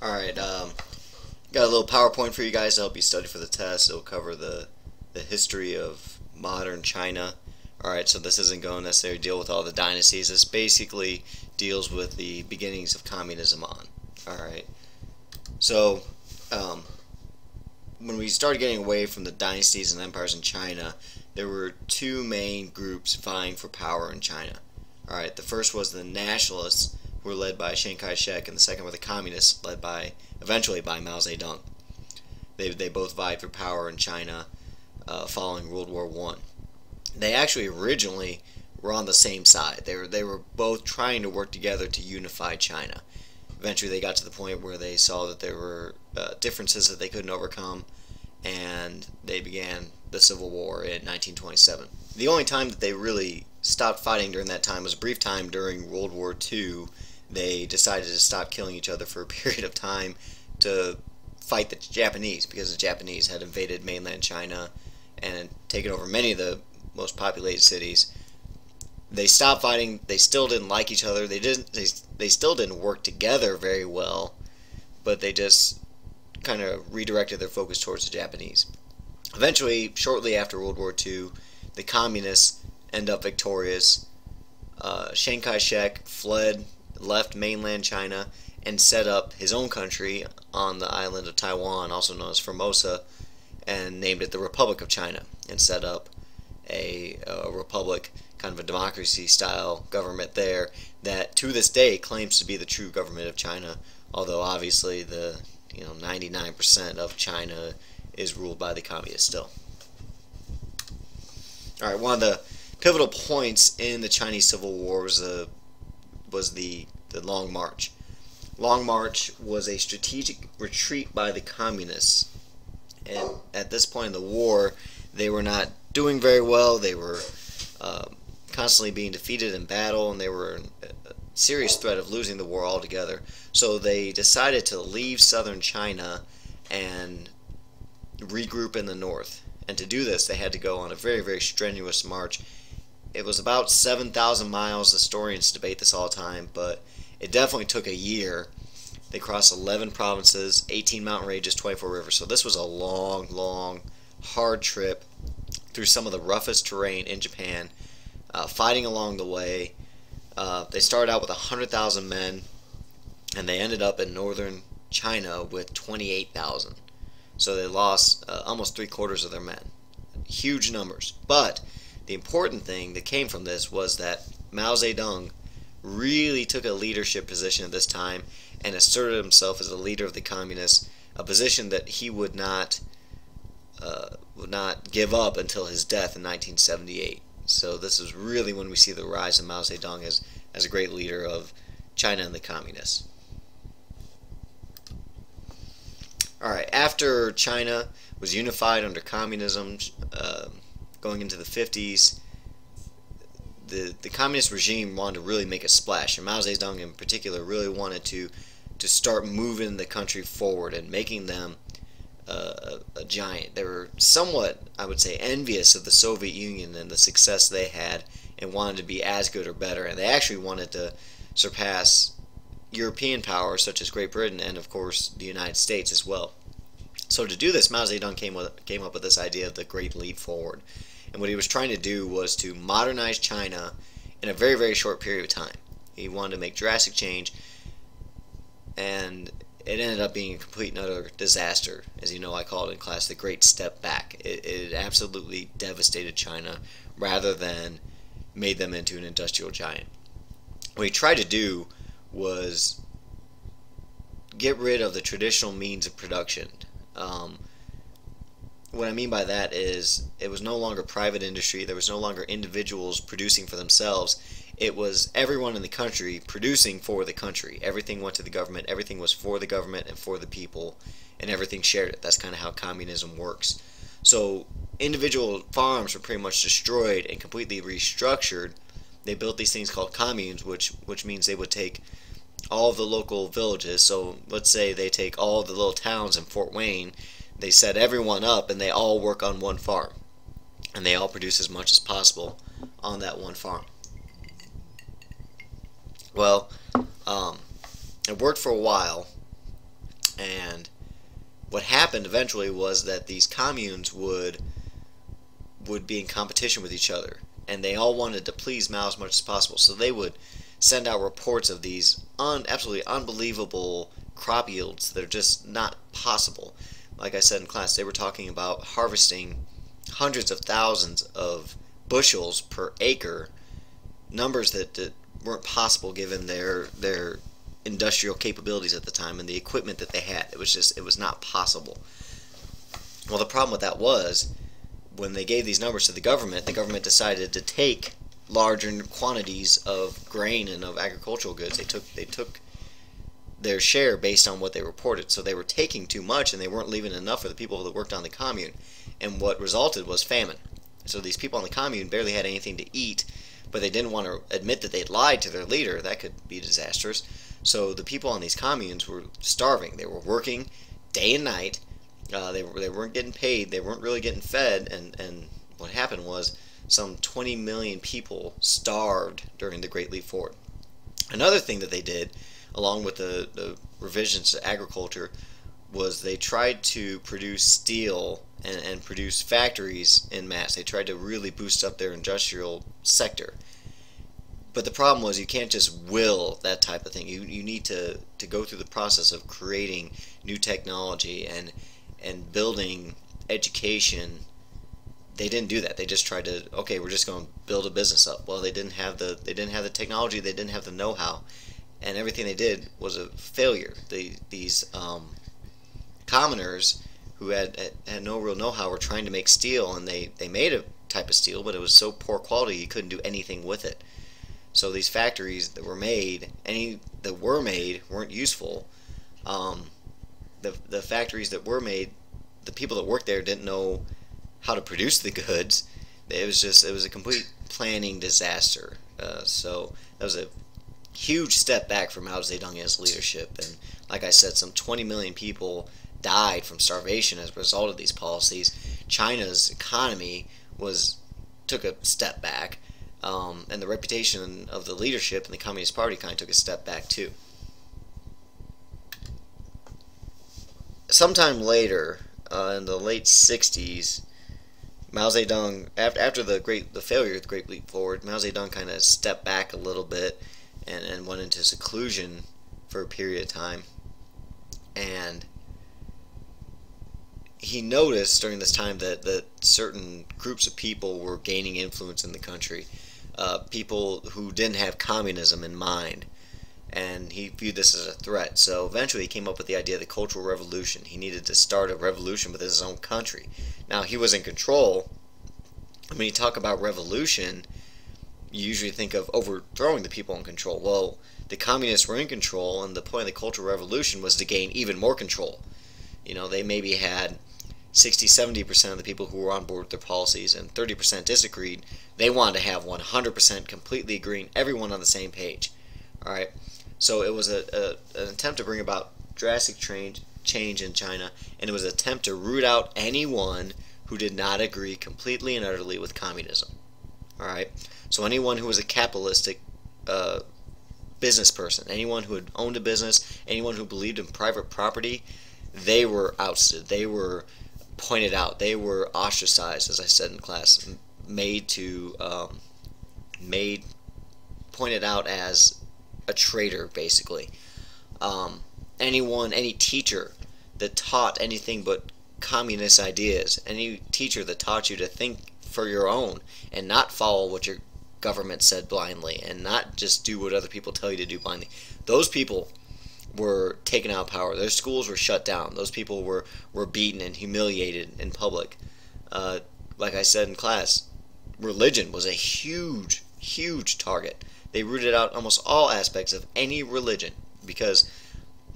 Alright, got a little PowerPoint for you guys to help you study for the test. It'll cover the history of modern China. Alright, so this isn't going to necessarily deal with all the dynasties. This basically deals with the beginnings of communism on. Alright, so when we started getting away from the dynasties and empires in China, there were two main groups vying for power in China. Alright, the first was the nationalists, who were led by Chiang Kai-shek, and the second were the communists, led eventually by Mao Zedong. They both vied for power in China following World War I. They actually originally were on the same side. They were both trying to work together to unify China. Eventually they got to the point where they saw that there were differences that they couldn't overcome, and they began the Civil War in 1927. The only time that they really stopped fighting during that time was a brief time during World War II. They decided to stop killing each other for a period of time to fight the Japanese, because the Japanese had invaded mainland China and taken over many of the most populated cities. They stopped fighting. They still didn't like each other. They still didn't work together very well, but they just kind of redirected their focus towards the Japanese. Eventually, shortly after World War II, the communists end up victorious. Chiang Kai-shek left mainland China, and set up his own country on the island of Taiwan, also known as Formosa, and named it the Republic of China, and set up a republic, kind of a democracy-style government there that to this day claims to be the true government of China, although obviously the 99% of China is ruled by the communists still. Alright, one of the pivotal points in the Chinese Civil War was the Long March. Long March was a strategic retreat by the communists, and at this point in the war they were not doing very well. They were constantly being defeated in battle, and they were in a serious threat of losing the war altogether. So they decided to leave southern China and regroup in the north. And to do this, they had to go on a very, very strenuous march. It was about 7,000 miles. Historians debate this all the time, but it definitely took a year. They crossed 11 provinces, 18 mountain ranges, 24 rivers. So this was a long, long, hard trip through some of the roughest terrain in Japan, fighting along the way. They started out with 100,000 men, and they ended up in northern China with 28,000. So they lost almost 3/4 of their men. Huge numbers. But the important thing that came from this was that Mao Zedong really took a leadership position at this time and asserted himself as a leader of the communists, a position that he would not give up until his death in 1978. So this is really when we see the rise of Mao Zedong as a great leader of China and the communists. Alright, after China was unified under communism, going into the 50s, the communist regime wanted to really make a splash, and Mao Zedong in particular really wanted to start moving the country forward and making them a giant. They were somewhat, I would say, envious of the Soviet Union and the success they had, and wanted to be as good or better, and they actually wanted to surpass European powers such as Great Britain and of course the United States as well. So to do this, Mao Zedong came up with this idea of the Great Leap Forward. And what he was trying to do was to modernize China in a very, very short period of time. He wanted to make drastic change, and it ended up being a complete and utter disaster. As you know, I call it in class the Great Step Back. It absolutely devastated China rather than made them into an industrial giant. What he tried to do was get rid of the traditional means of production. What I mean by that is it was no longer private industry. There was no longer individuals producing for themselves. It was everyone in the country producing for the country. Everything went to the government. Everything was for the government and for the people, and everything shared it. That's kind of how communism works. So individual farms were pretty much destroyed and completely restructured. They built these things called communes, which means they would take all of the local villages. So let's say they take all the little towns in Fort Wayne. They set everyone up, and they all work on one farm, and they all produce as much as possible on that one farm. Well, it worked for a while, And what happened eventually was that these communes would be in competition with each other, and they all wanted to please Mao as much as possible. So they would send out reports of these absolutely unbelievable crop yields that are just not possible. Like I said in class, they were talking about harvesting hundreds of thousands of bushels per acre, numbers that weren't possible given their industrial capabilities at the time and the equipment that they had. It was not possible. Well, the problem with that was, when they gave these numbers to the government decided to take larger quantities of grain and of agricultural goods. They took their share based on what they reported. So they were taking too much, and they weren't leaving enough for the people that worked on the commune. And what resulted was famine. So these people on the commune barely had anything to eat, but they didn't want to admit that they'd lied to their leader. That could be disastrous. So the people on these communes were starving. They were working day and night. They weren't getting paid. They weren't really getting fed. And what happened was some 20 million people starved during the Great Leap Forward. Another thing that they did, along with the revisions to agriculture, was they tried to produce steel and produce factories in mass. They tried to really boost up their industrial sector. But the problem was, you can't just will that type of thing. You need to go through the process of creating new technology and building education. They didn't do that. They just tried to, okay, we're just going to build a business up. Well, they didn't have the technology, they didn't have the know-how, and everything they did was a failure. These commoners who had no real know-how were trying to make steel, and they made a type of steel, but it was so poor quality you couldn't do anything with it. So these factories that were made, weren't useful. The factories that were made, the people that worked there didn't know how to produce the goods. It was a complete planning disaster. So that was a huge step back for Mao Zedong and his leadership. And like I said, some 20 million people died from starvation as a result of these policies. China's economy took a step back, and the reputation of the leadership in the Communist Party kind of took a step back too. Sometime later, in the late 60s, Mao Zedong, after the failure of the Great Leap Forward, Mao Zedong kind of stepped back a little bit and went into seclusion for a period of time. And he noticed during this time that certain groups of people were gaining influence in the country, people who didn't have communism in mind. And he viewed this as a threat. So eventually he came up with the idea of the Cultural Revolution. He needed to start a revolution within his own country. Now, he was in control. When you talk about revolution, you usually think of overthrowing the people in control. Well, the communists were in control, and the point of the Cultural Revolution was to gain even more control. You know, they maybe had 60-70% of the people who were on board with their policies, and 30% disagreed. They wanted to have 100% completely agreeing, everyone on the same page. All right. So it was an attempt to bring about drastic change in China, and it was an attempt to root out anyone who did not agree completely and utterly with communism. All right. So anyone who was a capitalistic business person, anyone who had owned a business, anyone who believed in private property, they were ousted. They were pointed out. They were ostracized, as I said in class, pointed out as a traitor, basically. Any teacher that taught anything but communist ideas, any teacher that taught you to think for your own and not follow what your government said blindly and not just do what other people tell you to do blindly, those people were taken out of power. Their schools were shut down. Those people were beaten and humiliated in public. Like I said in class, religion was a huge target. They rooted out almost all aspects of any religion because,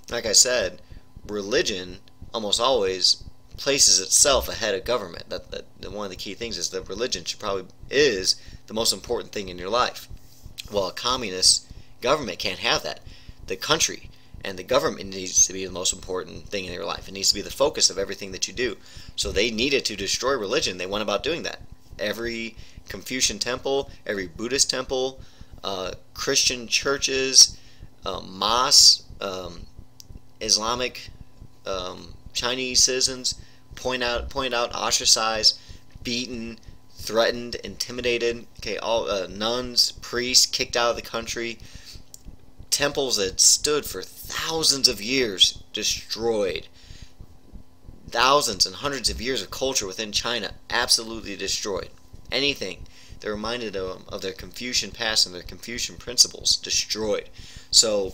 like I said, religion almost always places itself ahead of government. That one of the key things is that religion is the most important thing in your life. Well, a communist government can't have that. The country and the government needs to be the most important thing in your life. It needs to be the focus of everything that you do. So they needed to destroy religion. They went about doing that. Every Confucian temple, every Buddhist temple, Christian churches, mosques, Islamic Chinese citizens, pointed out, ostracized, beaten, threatened, intimidated. Okay, all nuns, priests kicked out of the country. Temples that stood for thousands of years destroyed. Thousands and hundreds of years of culture within China absolutely destroyed. Anything that reminded them of their Confucian past and their Confucian principles destroyed. So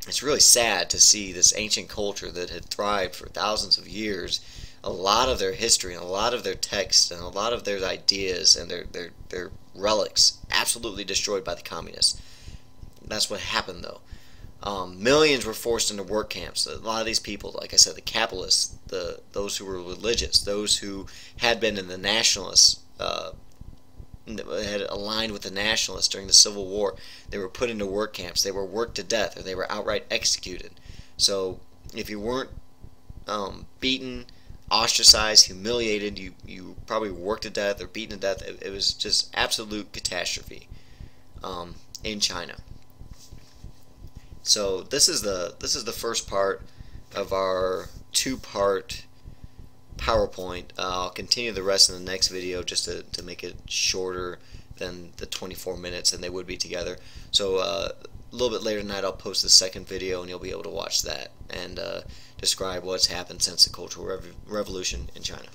it's really sad to see this ancient culture that had thrived for thousands of years, a lot of their history and a lot of their texts and a lot of their ideas and their relics absolutely destroyed by the communists. That's what happened, though. Millions were forced into work camps. A lot of these people, like I said, the capitalists, those who were religious, those who had been in the nationalists, had aligned with the nationalists during the Civil War, they were put into work camps. They were worked to death, or they were outright executed. So if you weren't beaten, ostracized, humiliated, you probably worked to death or beaten to death. It was just absolute catastrophe in China. So this is the first part of our two-part PowerPoint. I'll continue the rest in the next video just to make it shorter than the 24 minutes and they would be together. So a little bit later tonight I'll post the second video and you'll be able to watch that and describe what's happened since the Cultural Revolution in China.